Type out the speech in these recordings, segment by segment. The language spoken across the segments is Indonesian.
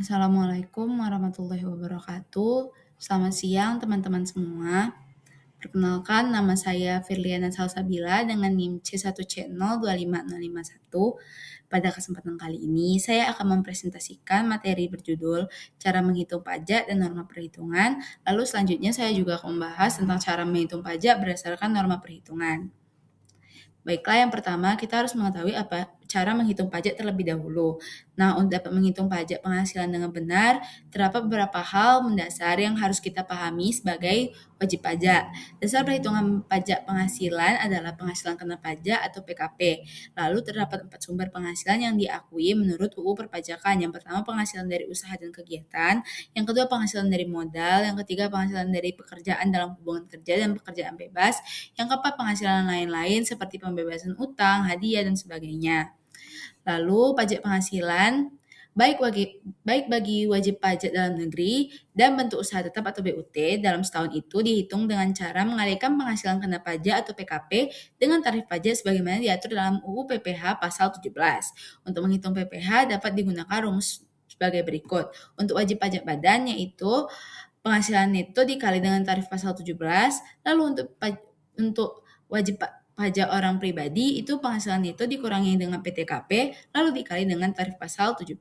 Assalamualaikum warahmatullahi wabarakatuh. Selamat siang teman-teman semua. Perkenalkan nama saya Firliana Salsabila dengan NIM C1C025051. Pada kesempatan kali ini saya akan mempresentasikan materi berjudul cara menghitung pajak dan norma perhitungan. Lalu selanjutnya saya juga akan membahas tentang cara menghitung pajak berdasarkan norma perhitungan. Baiklah, yang pertama kita harus mengetahui apa cara menghitung pajak terlebih dahulu. Nah, untuk dapat menghitung pajak penghasilan dengan benar, terdapat beberapa hal mendasar yang harus kita pahami sebagai wajib pajak. Dasar perhitungan pajak penghasilan adalah penghasilan kena pajak atau PKP. Lalu terdapat 4 sumber penghasilan yang diakui menurut UU Perpajakan. Yang pertama penghasilan dari usaha dan kegiatan, yang kedua penghasilan dari modal, yang ketiga penghasilan dari pekerjaan dalam hubungan kerja dan pekerjaan bebas, yang keempat penghasilan lain-lain seperti pembebasan utang, hadiah, dan sebagainya. Lalu pajak penghasilan baik bagi wajib pajak dalam negeri dan bentuk usaha tetap atau BUT dalam setahun itu dihitung dengan cara mengalihkan penghasilan kena pajak atau PKP dengan tarif pajak sebagaimana diatur dalam UU PPH pasal 17. Untuk menghitung PPH dapat digunakan rumus sebagai berikut. Untuk wajib pajak badan yaitu penghasilan neto dikali dengan tarif pasal 17, lalu untuk wajib pajak orang pribadi itu penghasilan neto dikurangi dengan PTKP lalu dikali dengan tarif pasal 17.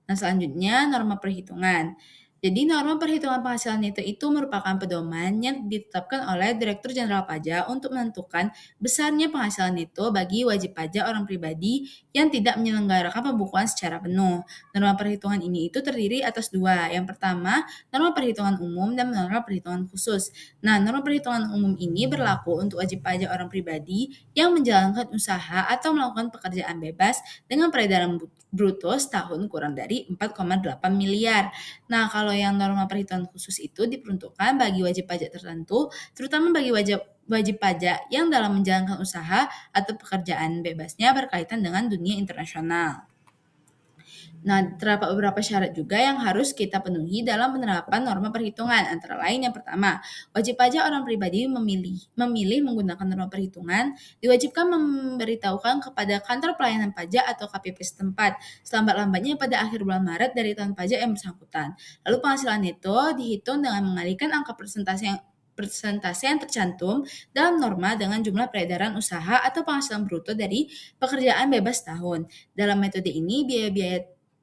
Nah, selanjutnya norma perhitungan. Jadi norma perhitungan penghasilan neto itu merupakan pedoman yang ditetapkan oleh Direktur Jenderal Pajak untuk menentukan besarnya penghasilan neto bagi wajib pajak orang pribadi yang tidak menyelenggarakan pembukuan secara penuh. Norma perhitungan ini itu terdiri atas dua. Yang pertama, norma perhitungan umum dan norma perhitungan khusus. Nah, norma perhitungan umum ini berlaku untuk wajib pajak orang pribadi yang menjalankan usaha atau melakukan pekerjaan bebas dengan peredaran bruto setahun kurang dari 4,8 miliar. Nah, kalau yang norma perhitungan khusus itu diperuntukkan bagi wajib pajak tertentu, terutama bagi wajib pajak yang dalam menjalankan usaha atau pekerjaan bebasnya berkaitan dengan dunia internasional. Nah, terdapat beberapa syarat juga yang harus kita penuhi dalam penerapan norma perhitungan. Antara lain yang pertama, wajib pajak orang pribadi memilih menggunakan norma perhitungan diwajibkan memberitahukan kepada kantor pelayanan pajak atau KPP setempat selambat-lambatnya pada akhir bulan Maret dari tahun pajak yang bersangkutan. Lalu penghasilan neto dihitung dengan mengalihkan angka persentase yang tercantum dalam norma dengan jumlah peredaran usaha atau penghasilan bruto dari pekerjaan bebas tahun. Dalam metode ini,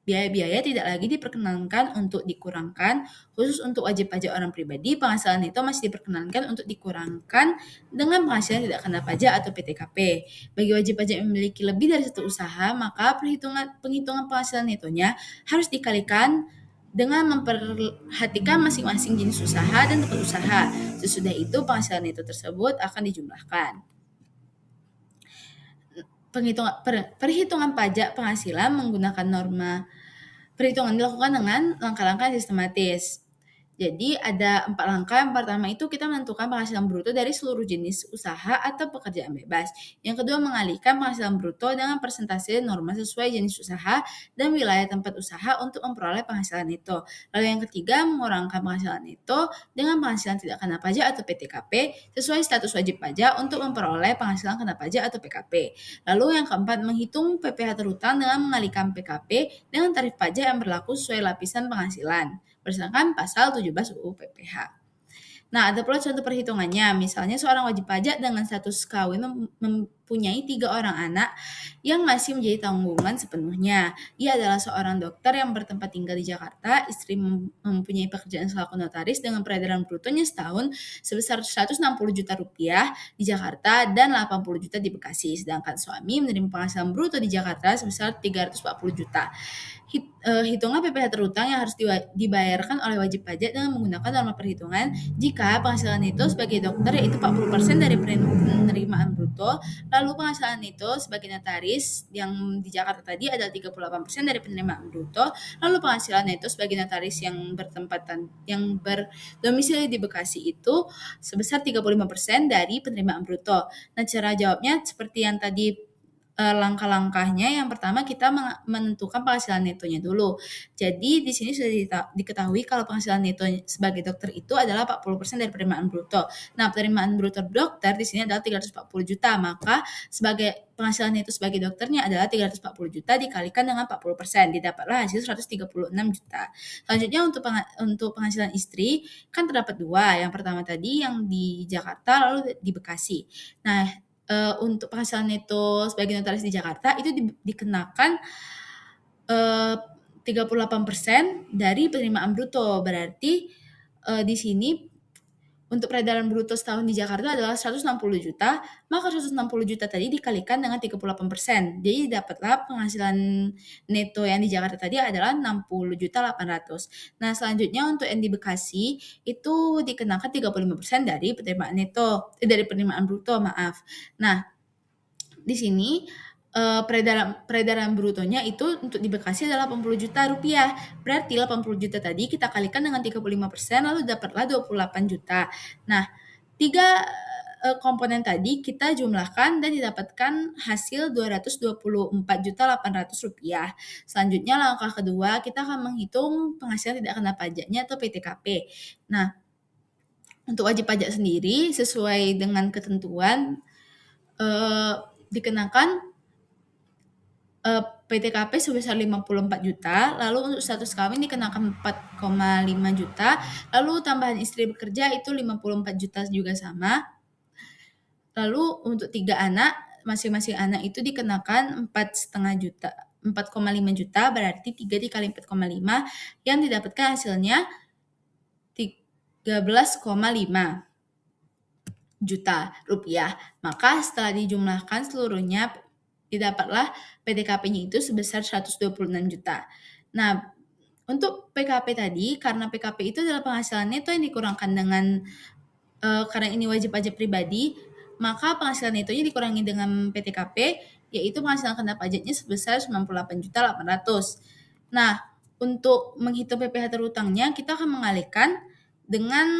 biaya-biaya tidak lagi diperkenankan untuk dikurangkan. Khusus untuk wajib pajak orang pribadi, penghasilan neto masih diperkenankan untuk dikurangkan dengan penghasilan tidak kena pajak atau PTKP. Bagi wajib pajak yang memiliki lebih dari satu usaha, maka penghitungan penghasilan netonya harus dikalikan dengan memperhatikan masing-masing jenis usaha dan tempat usaha. Sesudah itu, penghasilan neto tersebut akan dijumlahkan. Perhitungan pajak penghasilan menggunakan norma perhitungan dilakukan dengan langkah-langkah sistematis. Jadi ada 4 langkah. Yang pertama itu kita menentukan penghasilan bruto dari seluruh jenis usaha atau pekerjaan bebas. Yang kedua mengalihkan penghasilan bruto dengan persentase norma sesuai jenis usaha dan wilayah tempat usaha untuk memperoleh penghasilan neto. Lalu yang ketiga mengurangkan penghasilan neto dengan penghasilan tidak kena pajak atau PTKP sesuai status wajib pajak untuk memperoleh penghasilan kena pajak atau PKP. Lalu yang keempat menghitung PPh terhutang dengan mengalihkan PKP dengan tarif pajak yang berlaku sesuai lapisan penghasilan berdasarkan pasal 17 UU PPH. Nah, ada pula contoh perhitungannya. Misalnya seorang wajib pajak dengan status kawin mempunyai 3 orang anak yang masih menjadi tanggungan sepenuhnya. Ia adalah seorang dokter yang bertempat tinggal di Jakarta, istri mempunyai pekerjaan selaku notaris dengan peredaran brutonya setahun sebesar 160 juta rupiah di Jakarta dan 80 juta di Bekasi. Sedangkan suami menerima penghasilan bruto di Jakarta sebesar 340 juta. Hitungan PPh terhutang yang harus dibayarkan oleh wajib pajak dengan menggunakan norma perhitungan jika penghasilan neto sebagai dokter yaitu 40% dari penerimaan bruto, lalu penghasilan neto sebagai notaris yang di Jakarta tadi adalah 38% dari penerimaan bruto, lalu penghasilan neto sebagai notaris yang berdomisili di Bekasi itu sebesar 35% dari penerimaan bruto. Nah, cara jawabnya seperti yang tadi langkah-langkahnya yang pertama kita menentukan penghasilan netonya dulu. Jadi di sini sudah diketahui kalau penghasilan neto sebagai dokter itu adalah 40% dari penerimaan bruto. Nah, penerimaan bruto dokter di sini adalah 340 juta, maka sebagai penghasilan neto sebagai dokternya adalah 340 juta dikalikan dengan 40%, didapatlah hasil 136 juta. Selanjutnya untuk penghasilan istri kan terdapat dua, yang pertama tadi yang di Jakarta lalu di Bekasi. Nah, untuk penghasilan neto sebagai notaris di Jakarta itu dikenakan 38% dari penerimaan bruto. Berarti di sini untuk peredaran bruto setahun di Jakarta adalah 160 juta, maka 160 juta tadi dikalikan dengan 38%. Jadi dapatlah penghasilan neto yang di Jakarta tadi adalah 60.800.000. Nah, selanjutnya untuk yang di Bekasi itu dikenakan 35% dari penerimaan dari penerimaan bruto, maaf. Nah, di sini peredaran brutonya itu untuk di Bekasi adalah 80 juta rupiah. Berarti 80 juta tadi kita kalikan dengan 35% lalu dapatlah 28 juta. Nah, tiga komponen tadi kita jumlahkan dan didapatkan hasil 224.800.000 rupiah. Selanjutnya langkah kedua kita akan menghitung penghasilan tidak kena pajaknya atau PTKP. Nah, untuk wajib pajak sendiri sesuai dengan ketentuan dikenakan PTKP sebesar 54 juta, lalu untuk status kawin dikenakan 4,5 juta, lalu tambahan istri bekerja itu 54 juta juga sama. Lalu untuk 3 anak, masing-masing anak itu dikenakan 4,5 juta. 4,5 juta berarti 3 dikali 4,5 yang didapatkan hasilnya 13,5 juta rupiah. Maka setelah dijumlahkan seluruhnya didapatlah PTKP-nya itu sebesar 126 juta. Nah, untuk PKP tadi, karena PKP itu adalah penghasilan neto yang dikurangkan dengan karena ini wajib pajak pribadi, maka penghasilan netonya dikurangi dengan PTKP, yaitu penghasilan kena pajaknya sebesar 98.800.000. Nah, untuk menghitung PPh terhutangnya, kita akan mengalihkan dengan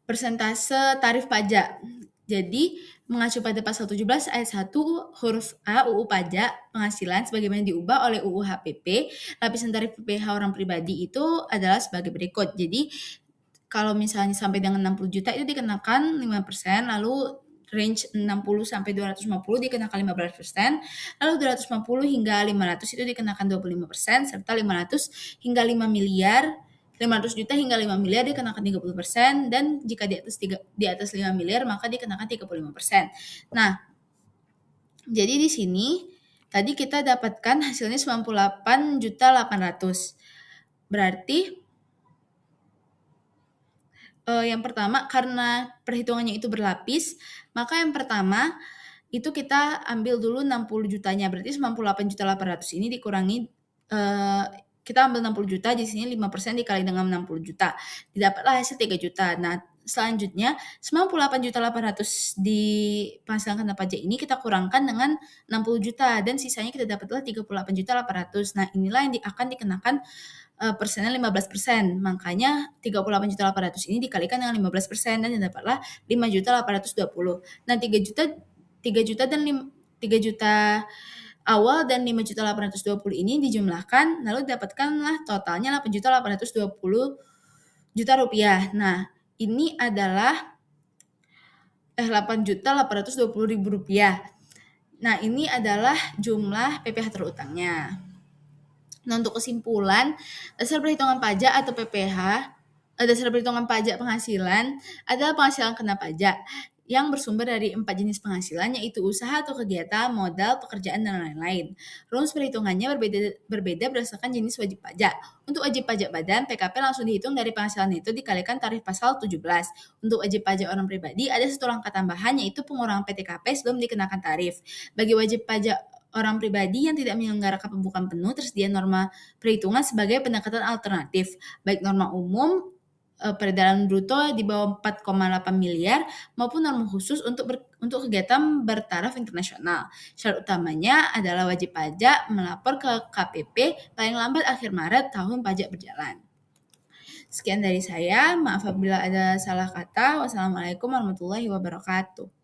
persentase tarif pajak. Jadi, mengacu pada pasal 17 ayat 1 huruf A UU Pajak Penghasilan sebagaimana diubah oleh UU HPP, lapisan tarif PPh orang pribadi itu adalah sebagai berikut. Jadi, kalau misalnya sampai dengan 60 juta itu dikenakan 5%, lalu range 60 sampai 250 dikenakan 15%, lalu 250 hingga 500 itu dikenakan 25%, serta 500 hingga 5 miliar 500 juta hingga 5 miliar dikenakan 30%, dan jika di atas 5 miliar maka dikenakan 35%. Nah, jadi di sini tadi kita dapatkan hasilnya 98.800.000. Berarti yang pertama karena perhitungannya itu berlapis, maka yang pertama itu kita ambil dulu 60 jutanya, berarti 98.800.000 ini dikurangi kita ambil 60 juta, di sini 5% dikali dengan 60 juta. Didapatlah hasil 3 juta. Nah, selanjutnya 98.800.000 di penghasilan kena pajak ini kita kurangkan dengan 60 juta dan sisanya kita dapatlah 38.800.000. Nah, inilah yang akan dikenakan persennya 15%. Makanya 38.800.000 ini dikalikan dengan 15% dan dapatlah 5.820.000. Nah, 3 juta awal dan 5.820.000 ini dijumlahkan, lalu dapatkanlah totalnya 8.820.000 rupiah. Nah, ini adalah 8.820.000 rupiah. Nah, ini adalah jumlah PPh terutangnya. Nah, untuk kesimpulan, dasar perhitungan pajak atau PPh, dasar perhitungan pajak penghasilan adalah penghasilan kena pajak yang bersumber dari 4 jenis penghasilan, yaitu usaha atau kegiatan, modal, pekerjaan, dan lain-lain. Rumus perhitungannya berbeda berdasarkan jenis wajib pajak. Untuk wajib pajak badan, PKP langsung dihitung dari penghasilan itu dikalikan tarif pasal 17. Untuk wajib pajak orang pribadi, ada satu langkah tambahan, yaitu pengurangan PTKP sebelum dikenakan tarif. Bagi wajib pajak orang pribadi yang tidak menyelenggarakan pembukaan penuh, tersedia norma perhitungan sebagai pendekatan alternatif, baik norma umum peredaran bruto di bawah 4,8 miliar maupun norma khusus untuk kegiatan bertaraf internasional. Syarat utamanya adalah wajib pajak melapor ke KPP paling lambat akhir Maret tahun pajak berjalan. Sekian dari saya, maaf apabila ada salah kata. Wassalamualaikum warahmatullahi wabarakatuh.